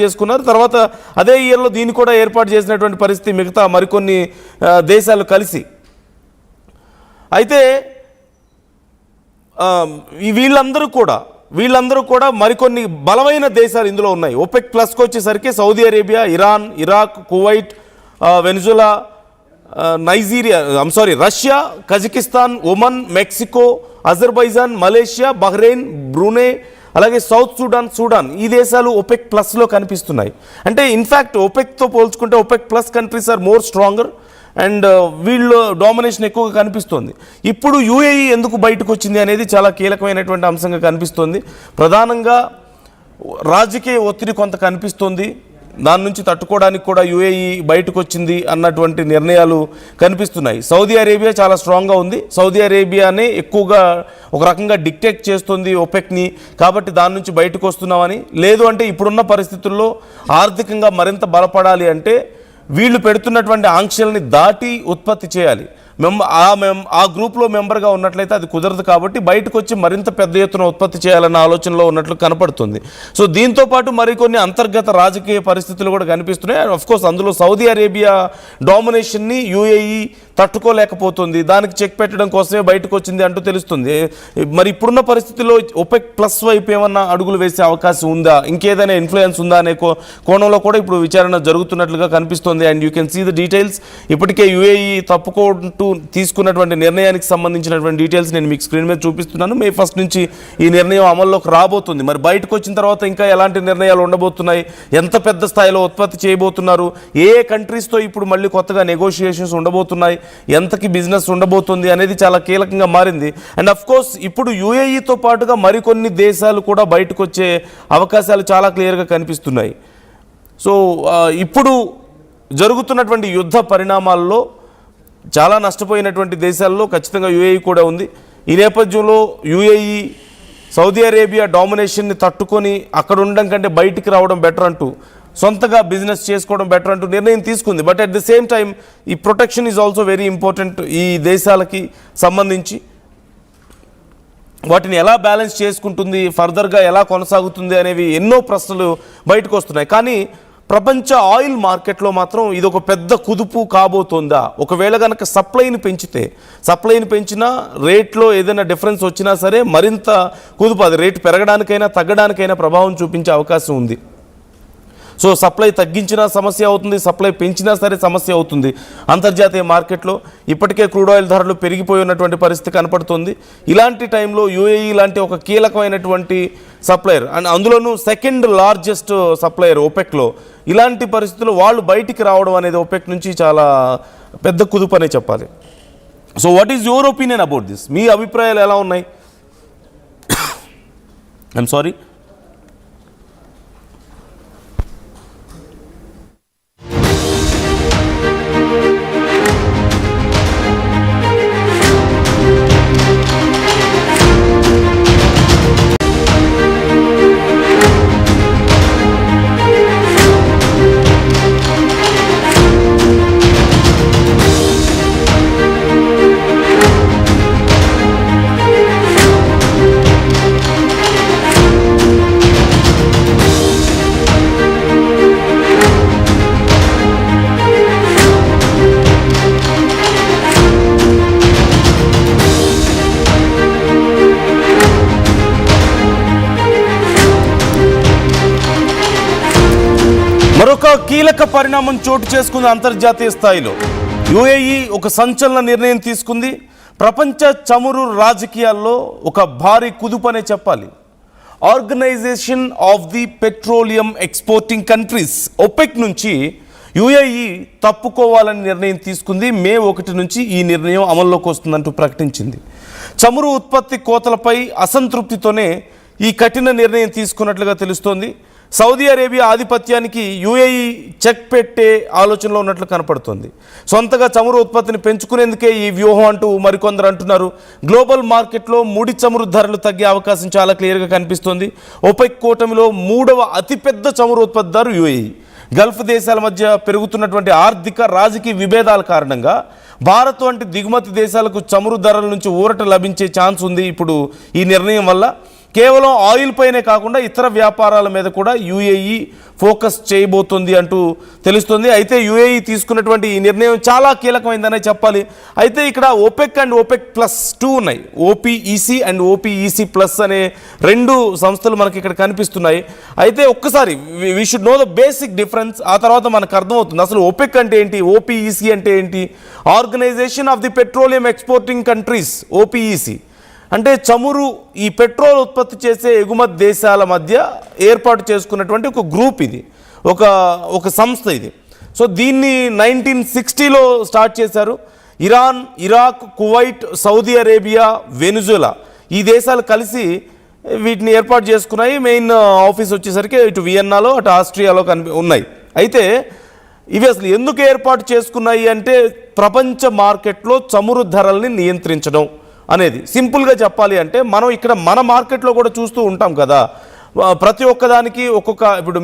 చేసుకున్నారు. తర్వాత అదే ఇయర్లో దీన్ని కూడా ఏర్పాటు చేసినటువంటి పరిస్థితి మిగతా మరికొన్ని దేశాలు కలిసి. అయితే వీళ్ళందరూ కూడా మరికొన్ని బలమైన దేశాలు ఇందులో ఉన్నాయి. ఓపెక్ ప్లస్కి వచ్చేసరికి Saudi Arabia, Iran, Iraq, Kuwait, Venezuela, Russia, Kazakhstan, Oman, Mexico, Azerbaijan, Malaysia, Bahrain, Brunei, అలాగే సౌత్ సుడాన్ ఈ దేశాలు ఓపెక్ ప్లస్లో కనిపిస్తున్నాయి. అంటే ఇన్ఫ్యాక్ట్ ఓపెక్తో పోల్చుకుంటే OPEC plus countries are more stronger and వీళ్ళు డామినేషన్ ఎక్కువగా కనిపిస్తుంది. ఇప్పుడు యూఏఈ ఎందుకు బయటకు వచ్చింది అనేది చాలా కీలకమైనటువంటి అంశంగా కనిపిస్తుంది. ప్రధానంగా రాజకీయ ఒత్తిడి కొంత కనిపిస్తుంది. దాని నుంచి తట్టుకోవడానికి కూడా యూఏఈ బయటకు వచ్చింది అన్నటువంటి నిర్ణయాలు కనిపిస్తున్నాయి. సౌదీ అరేబియా చాలా స్ట్రాంగ్గా ఉంది. సౌదీ అరేబియానే ఎక్కువగా ఒక రకంగా డిక్టేట్ చేస్తుంది ఓపెక్ని, కాబట్టి దాని నుంచి బయటకు వస్తున్నామని. లేదు అంటే ఇప్పుడున్న పరిస్థితుల్లో ఆర్థికంగా మరింత బలపడాలి అంటే వీళ్ళు పెడుతున్నటువంటి ఆంక్షల్ని దాటి ఉత్పత్తి చేయాలి. ఆ గ్రూప్లో మెంబర్గా ఉన్నట్లయితే అది కుదరదు. కాబట్టి బయటకు వచ్చి మరింత పెద్ద ఎత్తున ఉత్పత్తి చేయాలన్న ఆలోచనలో ఉన్నట్లు కనపడుతుంది. సో దీంతో పాటు మరికొన్ని అంతర్గత రాజకీయ పరిస్థితులు కూడా కనిపిస్తున్నాయి. అఫ్కోర్స్ అందులో సౌదీ అరేబియా డామినేషన్ని యూఏఈ తట్టుకోలేకపోతుంది. దానికి చెక్ పెట్టడం కోసమే బయటకు వచ్చింది అంటూ తెలుస్తుంది. మరి ఇప్పుడున్న పరిస్థితుల్లో ఓపెక్ ప్లస్ వైపు ఏమన్నా అడుగులు వేసే అవకాశం ఉందా, ఇంకేదైనా ఇన్ఫ్లుయెన్స్ ఉందా అనే కోణంలో కూడా ఇప్పుడు విచారణ జరుగుతున్నట్లుగా కనిపిస్తుంది. And you can see the details. ఇప్పటికే యూఏఈ తప్పుకుంటూ తీసుకున్నటువంటి నిర్ణయానికి సంబంధించినటువంటి డీటెయిల్స్ నేను మీకు స్క్రీన్ మీద చూపిస్తున్నాను. May 1 నుంచి ఈ నిర్ణయం అమల్లోకి రాబోతుంది. మరి బయటకు వచ్చిన తర్వాత ఇంకా ఎలాంటి నిర్ణయాలు ఉండబోతున్నాయి, ఎంత పెద్ద స్థాయిలో ఉత్పత్తి చేయబోతున్నారు, ఏ కంట్రీస్తో ఇప్పుడు మళ్ళీ కొత్తగా నెగోషియేషన్స్ ఉండబోతున్నాయి, ఎంతకి బిజినెస్ ఉండబోతుంది అనేది చాలా కీలకంగా మారింది. అండ్ అఫ్ కోర్స్ ఇప్పుడు యూఏఈతో పాటుగా మరికొన్ని దేశాలు కూడా బయటకు వచ్చే అవకాశాలు చాలా క్లియర్గా కనిపిస్తున్నాయి. సో ఇప్పుడు జరుగుతున్నటువంటి యుద్ధ పరిణామాల్లో చాలా నష్టపోయినటువంటి దేశాల్లో ఖచ్చితంగా యూఏఈ కూడా ఉంది. ఈ నేపథ్యంలో యూఏఈ సౌదీ అరేబియా డామినేషన్ని తట్టుకొని అక్కడ ఉండడం కంటే బయటికి రావడం బెటర్ అంటూ, సొంతగా బిజినెస్ చేసుకోవడం బెటర్ అంటూ నిర్ణయం తీసుకుంది. But at the same time ఈ protection is also very important. ఈ దేశాలకి సంబంధించి వాటిని ఎలా బ్యాలెన్స్ చేసుకుంటుంది, ఫర్దర్గా ఎలా కొనసాగుతుంది అనేవి ఎన్నో ప్రశ్నలు బయటకు వస్తున్నాయి. కానీ ప్రపంచ ఆయిల్ మార్కెట్లో మాత్రం ఇది ఒక పెద్ద కుదుపు కాబోతుందా? ఒకవేళ కనుక సప్లైని పెంచినా రేట్లో ఏదైనా డిఫరెన్స్ వచ్చినా సరే మరింత కుదుపు, అది రేటు పెరగడానికైనా తగ్గడానికైనా ప్రభావం చూపించే అవకాశం ఉంది. సో సప్లై తగ్గించినా సమస్య అవుతుంది, సప్లై పెంచినా సరే సమస్య అవుతుంది. అంతర్జాతీయ మార్కెట్లో ఇప్పటికే క్రూడ్ ఆయిల్ ధరలు పెరిగిపోయి ఉన్నటువంటి పరిస్థితి కనపడుతుంది. ఇలాంటి టైంలో యూఏఈ లాంటి ఒక కీలకమైనటువంటి సప్లయర్ అండ్ అందులోనూ సెకండ్ లార్జెస్ట్ సప్లయర్ ఓపెక్లో, ఇలాంటి పరిస్థితుల్లో వాళ్ళు బయటికి రావడం అనేది ఓపెక్ నుంచి చాలా పెద్ద కుదుపు అనే చెప్పాలి. So what is your opinion about this? మీ అభిప్రాయాలు ఎలా ఉన్నాయి? I'm sorry. మరొక కీలక పరిణామం చోటు చేసుకుంది అంతర్జాతీయ స్థాయిలో. యూఏఈ ఒక సంచలన నిర్ణయం తీసుకుంది. ప్రపంచ చమురు రాజకీయాల్లో ఒక భారీ కుదుపు అనే చెప్పాలి. Organization of the petroleum exporting countries OPEC నుంచి యూఏఈ తప్పుకోవాలని నిర్ణయం తీసుకుంది. May 1 నుంచి ఈ నిర్ణయం అమల్లోకి వస్తుందంటూ ప్రకటించింది. చమురు ఉత్పత్తి కోతలపై అసంతృప్తితోనే ఈ కఠిన నిర్ణయం తీసుకున్నట్లుగా తెలుస్తోంది. సౌదీ అరేబియా ఆధిపత్యానికి యూఏఈ చెక్ పెట్టే ఆలోచనలో ఉన్నట్లు కనపడుతుంది. సొంతగా చమురు ఉత్పత్తిని పెంచుకునేందుకే ఈ వ్యూహం అంటూ మరికొందరు అంటున్నారు. గ్లోబల్ మార్కెట్లో ముడి చమురు ధరలు తగ్గే అవకాశం చాలా క్లియర్గా కనిపిస్తోంది. ఓపెక్ కూటమిలో 3వ అతిపెద్ద చమురు ఉత్పత్తిదారు యూఏఈ. గల్ఫ్ దేశాల మధ్య పెరుగుతున్నటువంటి ఆర్థిక రాజకీయ విభేదాల కారణంగా భారత్ వంటి దిగుమతి దేశాలకు చమురు ధరల నుంచి ఊరట లభించే ఛాన్స్ ఉంది ఇప్పుడు ఈ నిర్ణయం వల్ల. కేవలం ఆయిల్ పైనే కాకుండా ఇతర వ్యాపారాల మీద కూడా యుఏఈ ఫోకస్ చేయబోతుంది అంటూ తెలుస్తుంది. అయితే యుఏఈ తీసుకున్నటువంటి ఈ నిర్ణయం చాలా కీలకమైందనే చెప్పాలి. అయితే ఇక్కడ ఓపెక్ అండ్ ఓపెక్ ప్లస్ 2 ఉన్నాయి. ఓపీఈసీ అండ్ ఓపీఈసీ ప్లస్ అనే 2 సంస్థలు మనకి ఇక్కడ కనిపిస్తున్నాయి. అయితే ఒక్కసారి we should know the basic difference. ఆ తర్వాత మనకు అర్థమవుతుంది అసలు ఓపెక్ అంటే ఏంటి, ఓపీఈసీ అంటే ఏంటి. Organisation of the petroleum exporting countries, OPEC అంటే చమురు ఈ పెట్రోల్ ఉత్పత్తి చేసే ఎగుమతి దేశాల మధ్య ఏర్పాటు చేసుకున్నటువంటి ఒక గ్రూప్, ఇది ఒక సంస్థ ఇది. సో దీన్ని 1960లో స్టార్ట్ చేశారు. Iran, Iraq, Kuwait, Saudi Arabia, Venezuela ఈ దేశాలు కలిసి వీటిని ఏర్పాటు చేసుకున్నాయి. మెయిన్ ఆఫీస్ వచ్చేసరికి ఇటు వియన్నాలో అటు ఆస్ట్రియాలో ఉన్నాయి. అయితే ఇవి అసలు ఎందుకు ఏర్పాటు చేసుకున్నాయి అంటే ప్రపంచ మార్కెట్లో చమురు ధరల్ని నియంత్రించడం అనేది. సింపుల్గా చెప్పాలి అంటే మనం ఇక్కడ మన మార్కెట్లో కూడా చూస్తూ ఉంటాం కదా, ప్రతి ఒక్కదానికి ఇప్పుడు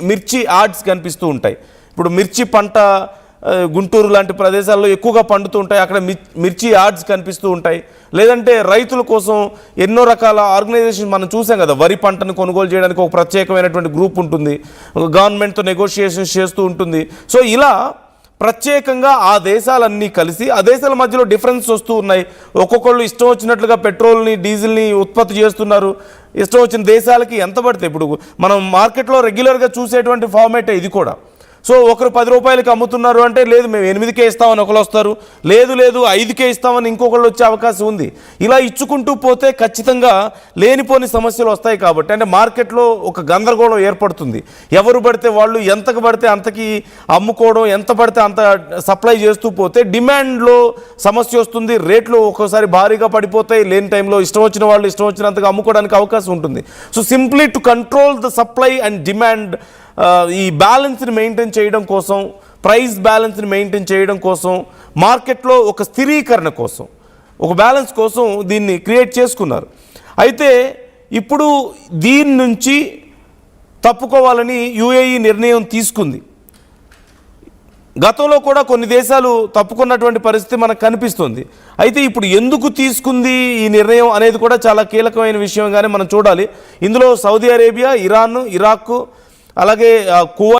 మిర్చి యాడ్స్ కనిపిస్తూ ఉంటాయి. ఇప్పుడు మిర్చి పంట గుంటూరు లాంటి ప్రదేశాల్లో ఎక్కువగా పండుతూ ఉంటాయి, అక్కడ మిర్చి యాడ్స్ కనిపిస్తూ ఉంటాయి. లేదంటే రైతుల కోసం ఎన్నో రకాల ఆర్గనైజేషన్ మనం చూసాం కదా, వరి పంటను కొనుగోలు చేయడానికి ఒక ప్రత్యేకమైనటువంటి గ్రూప్ ఉంటుంది, గవర్నమెంట్తో నెగోషియేషన్స్ చేస్తూ ఉంటుంది. సో ఇలా ప్రత్యేకంగా ఆ దేశాలన్నీ కలిసి ఆ దేశాల మధ్యలో డిఫరెన్స్ వస్తూ ఉన్నాయి. ఒక్కొక్కళ్ళు ఇష్టం వచ్చినట్లుగా పెట్రోల్ని డీజిల్ని ఉత్పత్తి చేస్తున్నారు. ఇష్టం వచ్చిన దేశాలకి ఎంత పడితే ఇప్పుడు మనం మార్కెట్లో రెగ్యులర్గా చూసేటువంటి ఫార్మేటే ఇది కూడా. సో ఒకరు 10 రూపాయలకి అమ్ముతున్నారు అంటే లేదు మేము 8కే ఇస్తామని ఒకరు వస్తారు, లేదు 5కే ఇస్తామని ఇంకొకళ్ళు వచ్చే అవకాశం ఉంది. ఇలా ఇచ్చుకుంటూ పోతే ఖచ్చితంగా లేనిపోని సమస్యలు వస్తాయి. కాబట్టి అంటే మార్కెట్లో ఒక గందరగోళం ఏర్పడుతుంది. ఎవరు పడితే వాళ్ళు ఎంతకు పడితే అంతకి అమ్ముకోవడం, ఎంత పడితే అంత సప్లై చేస్తూ పోతే డిమాండ్లో సమస్య వస్తుంది. రేట్లు ఒక్కోసారి భారీగా పడిపోతాయి. లేని టైంలో ఇష్టం వచ్చిన వాళ్ళు ఇష్టం వచ్చినంతగా అమ్ముకోవడానికి అవకాశం ఉంటుంది. So simply to control the supply and demand, ఈ బ్యాలెన్స్ని మెయింటైన్ చేయడం కోసం, ప్రైస్ బ్యాలెన్స్ని మెయింటైన్ చేయడం కోసం, మార్కెట్లో ఒక స్థిరీకరణ కోసం, ఒక బ్యాలెన్స్ కోసం దీన్ని క్రియేట్ చేసుకున్నారు. అయితే ఇప్పుడు దీని నుంచి తప్పుకోవాలని యుఏఈ నిర్ణయం తీసుకుంది. గతంలో కూడా కొన్ని దేశాలు తప్పుకున్నటువంటి పరిస్థితి మనకు కనిపిస్తుంది. అయితే ఇప్పుడు ఎందుకు తీసుకుంది ఈ నిర్ణయం అనేది కూడా చాలా కీలకమైన విషయంగానే మనం చూడాలి. ఇందులో సౌదీ అరేబియా, ఇరాన్, ఇరాక్, అలాగే కువైట్